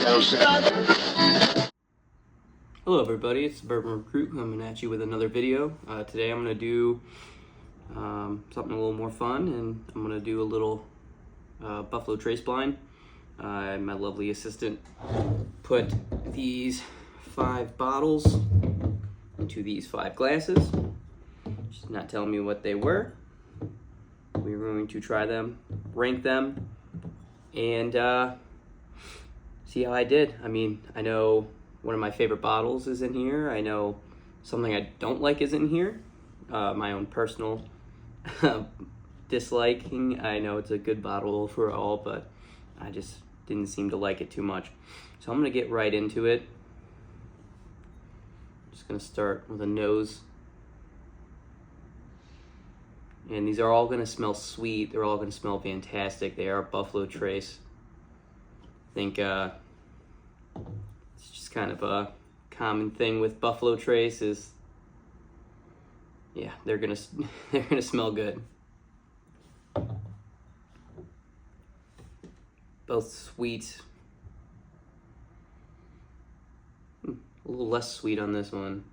Hello everybody, it's the Bourbon Recruit coming at you with another video. Today I'm going to do something a little more fun, and I'm going to do a little Buffalo Trace blind. My lovely assistant put these 5 bottles into these 5 glasses. She's not telling me what they were. We're going to try them, rank them, and see how I did. I mean, I know one of my favorite bottles is in here. I know something I don't like is in here. My own personal disliking. I know it's a good bottle overall, but I just didn't seem to like it too much. So I'm gonna get right into it. I'm just gonna start with a nose. And these are all gonna smell sweet. They're all gonna smell fantastic. They are Buffalo Trace. I think it's just kind of a common thing with Buffalo Trace is, yeah, they're gonna smell good. Both sweet, a little less sweet on this one.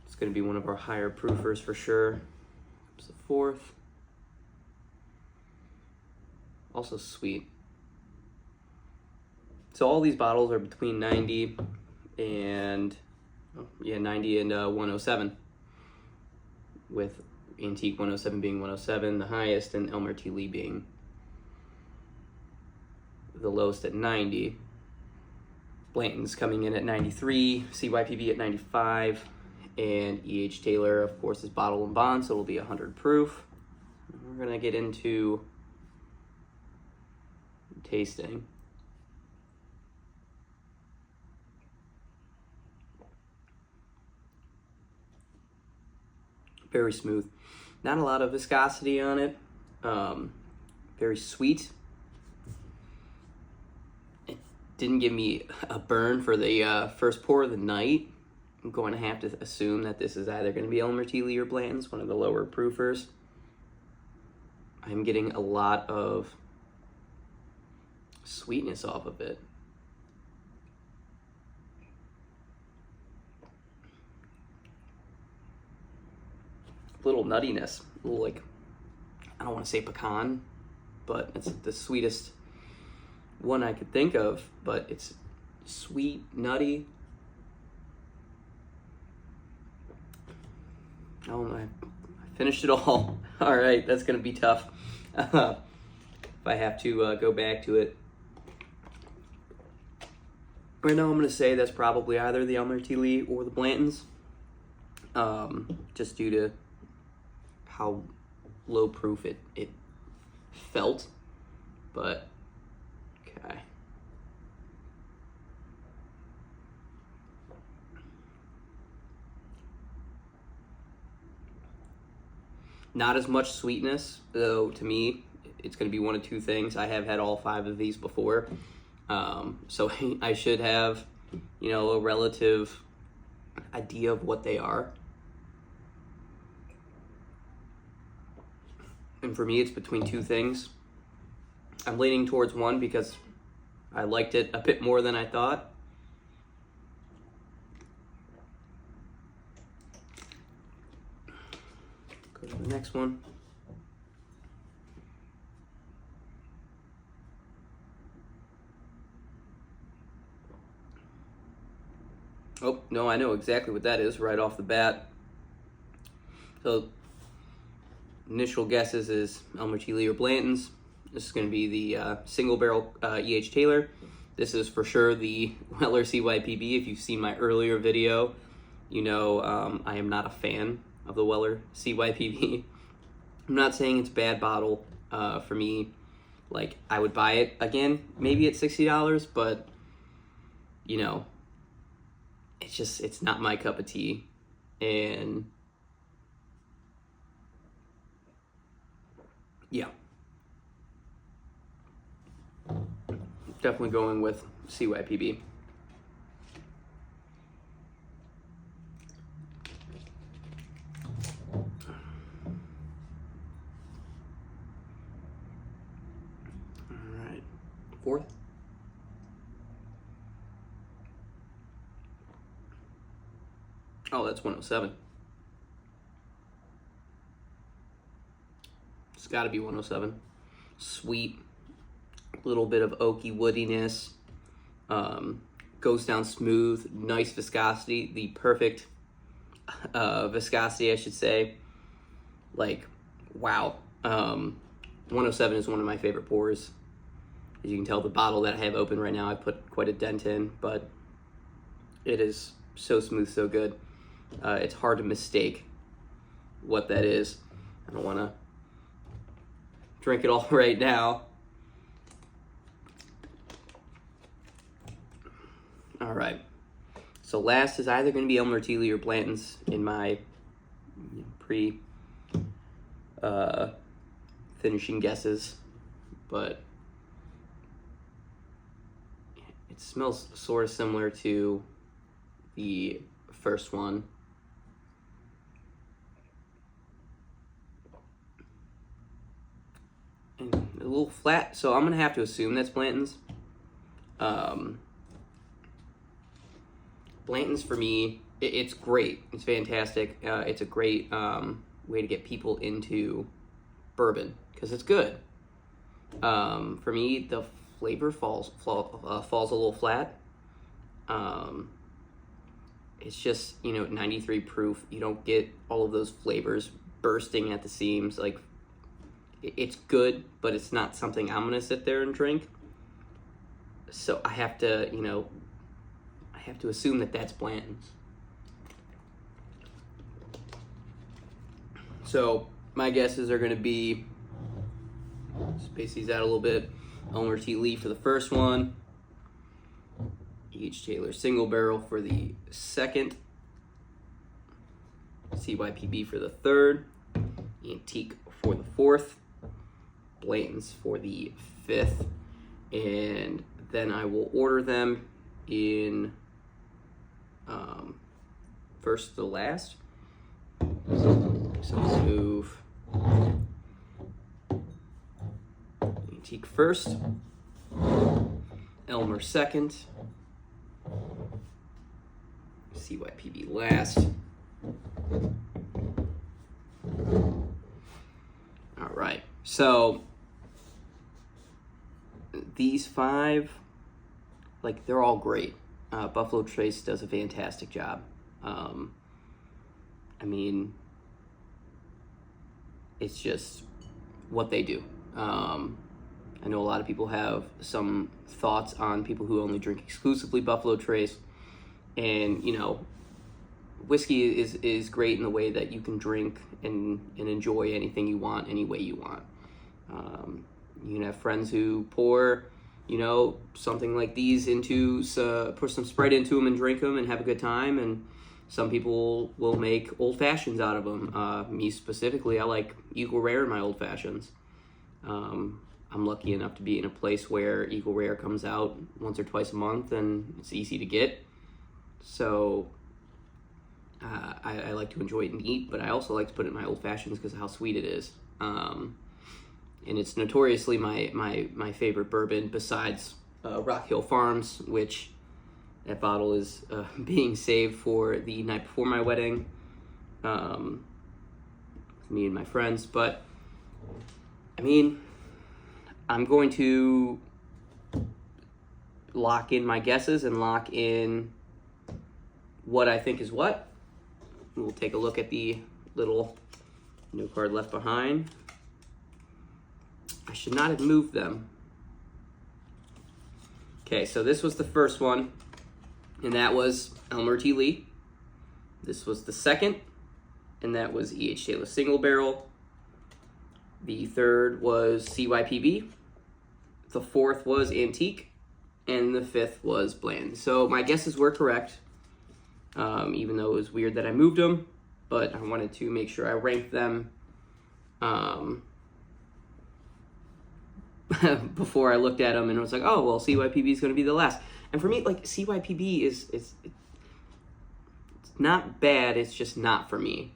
It's gonna be one of our higher proofers for sure. It's the 4th. Also sweet. So all these bottles are between 90 and 107, with Antique 107 being 107 the highest, and Elmer T. Lee being the lowest at 90. Blanton's coming in at 93, CYPB at 95, and E.H. Taylor, of course, is bottle and bond, so it'll be 100 proof. We're gonna get into tasting. Very smooth. Not a lot of viscosity on it. Very sweet. It didn't give me a burn for the first pour of the night. I'm going to have to assume that this is either going to be Elmer T. Lee or Blanton's, one of the lower proofers. I'm getting a lot of sweetness off of it. Little nuttiness, a little, like, I don't want to say pecan, but it's the sweetest one I could think of, but it's sweet, nutty. Oh my, I finished it all. All right, that's gonna be tough. If I have to go back to it. Right now I'm gonna say that's probably either the Elmer T. Lee or the Blanton's, just due to how low proof it felt, but okay. Not as much sweetness, though. To me, it's going to be one of two things. I have had all 5 of these before, so I should have, a relative idea of what they are. And for me, it's between 2 things. I'm leaning towards one because I liked it a bit more than I thought. Go to the next one. Oh, no, I know exactly what that is right off the bat. So, initial guesses is Elmer T. Lee or Blanton's. This is going to be the single barrel E.H. Taylor. This is for sure the Weller CYPB. If you've seen my earlier video, I am not a fan of the Weller CYPB. I'm not saying it's a bad bottle. For me, like, I would buy it again, maybe at $60, but, it's not my cup of tea. And yeah, definitely going with CYPB. Fourth. Oh, that's 107. It's got to be 107. Sweet, little bit of oaky woodiness. Goes down smooth, nice viscosity, the perfect viscosity, I should say. Like, wow. 107 is one of my favorite pours. As you can tell, the bottle that I have open right now, I put quite a dent in, but it is so smooth, so good. It's hard to mistake what that is. I don't want to drink it all right now. All right. So last is either going to be Elmer Teely or Blanton's in my finishing guesses, but it smells sort of similar to the first one. And a little flat, so I'm gonna have to assume that's Blanton's. Blanton's for me, it's great. It's fantastic. It's a great way to get people into bourbon because it's good. For me, the flavor falls a little flat. It's just, 93 proof. You don't get all of those flavors bursting at the seams. Like, it's good, but it's not something I'm gonna sit there and drink. So I have to, assume that that's Blanton's. So my guesses are going to be, space these out a little bit, Elmer T. Lee for the first one, E.H. Taylor single barrel for the second, CYPB for the third, Antique for the fourth, Blanton's for the fifth, and then I will order them in first to last. So let's move Antique first, Elmer second, CYPB last. All right, so these five, they're all great. Buffalo Trace does a fantastic job. It's just what they do. I know a lot of people have some thoughts on people who only drink exclusively Buffalo Trace, and whiskey is great in the way that you can drink and enjoy anything you want, any way you want. You can have friends who pour something like these put some Sprite into them and drink them and have a good time, and some people will make old fashions out of them. Me specifically, I like Eagle Rare in my old fashions. I'm lucky enough to be in a place where Eagle Rare comes out once or twice a month, and it's easy to get. So I like to enjoy it neat, but I also like to put it in my old fashions because of how sweet it is. And it's notoriously my favorite bourbon besides Rock Hill Farms, which that bottle is being saved for the night before my wedding with me and my friends. But I'm going to lock in my guesses and lock in what I think is what. We'll take a look at the little note card left behind. I should not have moved them. Okay, so this was the first one, and that was Elmer T. Lee. This was the second, and that was E.H. Taylor single barrel. The third was CYPB. The fourth was Antique, and the fifth was Bland. So my guesses were correct, even though it was weird that I moved them, but I wanted to make sure I ranked them before I looked at them and I was like, oh, well, CYPB is going to be the last. And for me, CYPB it's not bad, it's just not for me.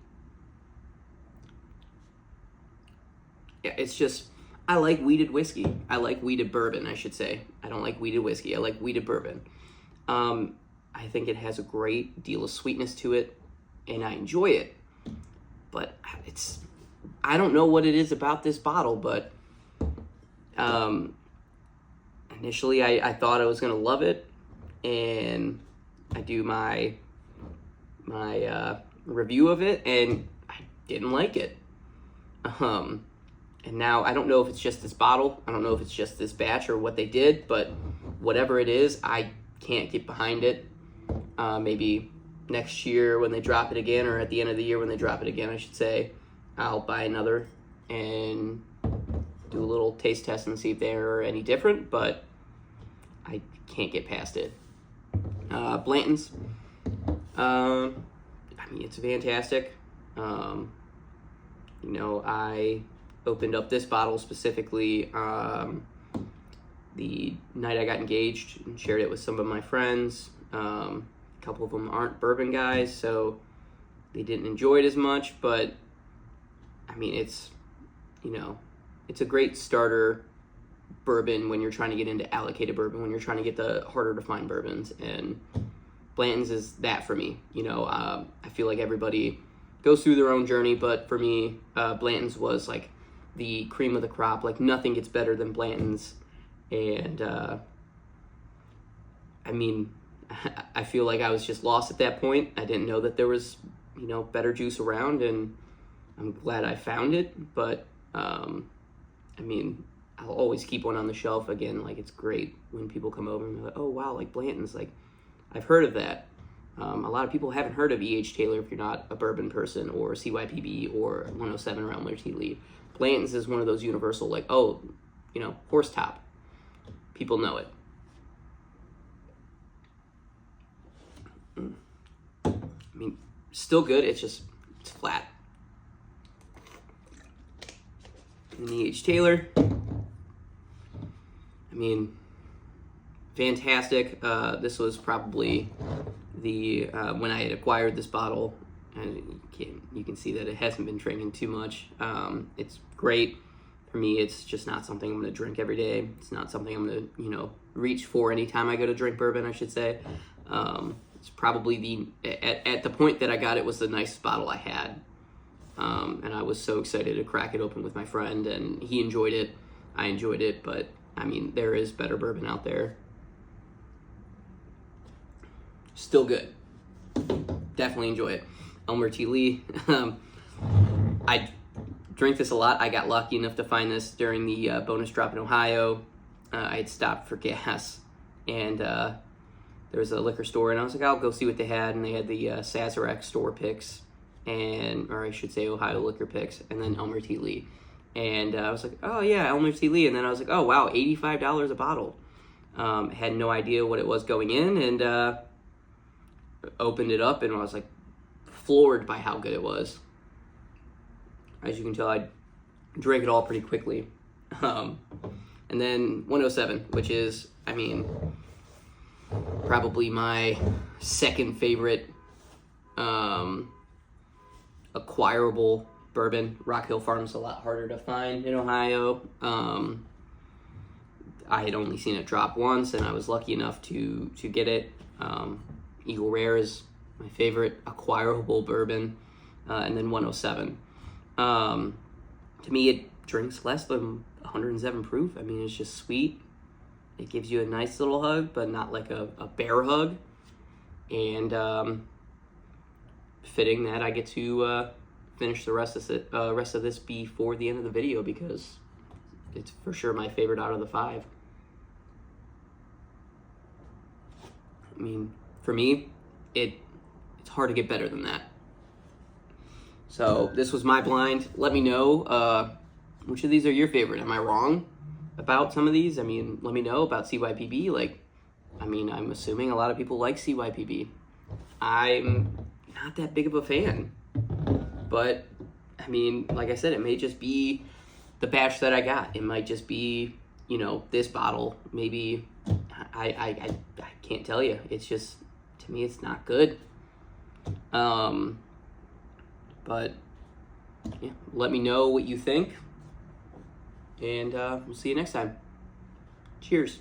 Yeah, it's just, I like wheated whiskey. I like wheated bourbon, I should say. I don't like wheated whiskey. I like wheated bourbon. I think it has a great deal of sweetness to it, and I enjoy it. But I don't know what it is about this bottle, but initially I thought I was going to love it, and I do my review of it, and I didn't like it. And now I don't know if it's just this bottle, I don't know if it's just this batch or what they did, but whatever it is, I can't get behind it. Maybe next year when they drop it again, or at the end of the year when they drop it again, I should say, I'll buy another and do a little taste test and see if they're any different, but I can't get past it. Blanton's, I mean, it's fantastic. You know, I opened up this bottle specifically the night I got engaged and shared it with some of my friends. A couple of them aren't bourbon guys, so they didn't enjoy it as much, but I mean, it's, you know, it's a great starter bourbon when you're trying to get into allocated bourbon, when you're trying to get the harder to find bourbons, and Blanton's is that for me. You know, I feel like everybody goes through their own journey, but for me, Blanton's was like the cream of the crop. Like, nothing gets better than Blanton's, and I mean, I feel like I was just lost at that point. I didn't know that there was, you know, better juice around, and I'm glad I found it. But I mean, I'll always keep one on the shelf. Again, like, it's great when people come over and they're like, oh wow, like Blanton's, like, I've heard of that. A lot of people haven't heard of E.H. Taylor if you're not a bourbon person, or CYPB, or 107 or Elmer T. Lee. Blanton's is one of those universal, like, oh, you know, horse top. People know it. I mean, still good, it's flat. And E.H. Taylor, I mean, fantastic. This was probably the when I had acquired this bottle, and you can see that it hasn't been drinking too much. It's great. For me, it's just not something I'm going to drink every day. It's not something I'm going to, you know, reach for anytime I go to drink bourbon, I should say. It's probably at the point that I got it was the nicest bottle I had. And I was so excited to crack it open with my friend, and he enjoyed it. I enjoyed it, but I mean, there is better bourbon out there. Still good. Definitely enjoy it. Elmer T. Lee. I drink this a lot. I got lucky enough to find this during the bonus drop in Ohio. I had stopped for gas, and there was a liquor store, and I was like, I'll go see what they had, and they had the Sazerac store picks, or I should say Ohio liquor picks, and then Elmer T. Lee. And I was like, oh yeah, Elmer T. Lee. And then I was like, oh wow, $85 a bottle. Had no idea what it was going in, and opened it up, and I was like floored by how good it was. As you can tell, I drank it all pretty quickly. And then 107, which is, I mean, probably my second favorite acquirable bourbon. Rock Hill Farm's a lot harder to find in Ohio. I had only seen it drop once, and I was lucky enough to get it. Eagle Rare is my favorite acquirable bourbon, and then 107. To me, it drinks less than 107 proof. I mean, it's just sweet. It gives you a nice little hug, but not like a bear hug. And fitting that I get to finish the rest of this before the end of the video, because it's for sure my favorite out of the 5. I mean, for me, it's hard to get better than that. So this was my blind. Let me know which of these are your favorite. Am I wrong about some of these? I mean, let me know about CYPB. Like, I mean, I'm assuming a lot of people like CYPB. I'm not that big of a fan, but I mean, like I said, it may just be the batch that I got. It might just be, you know, this bottle. Maybe I can't tell you. It's just, to me, it's not good. But yeah, let me know what you think. and we'll see you next time. Cheers.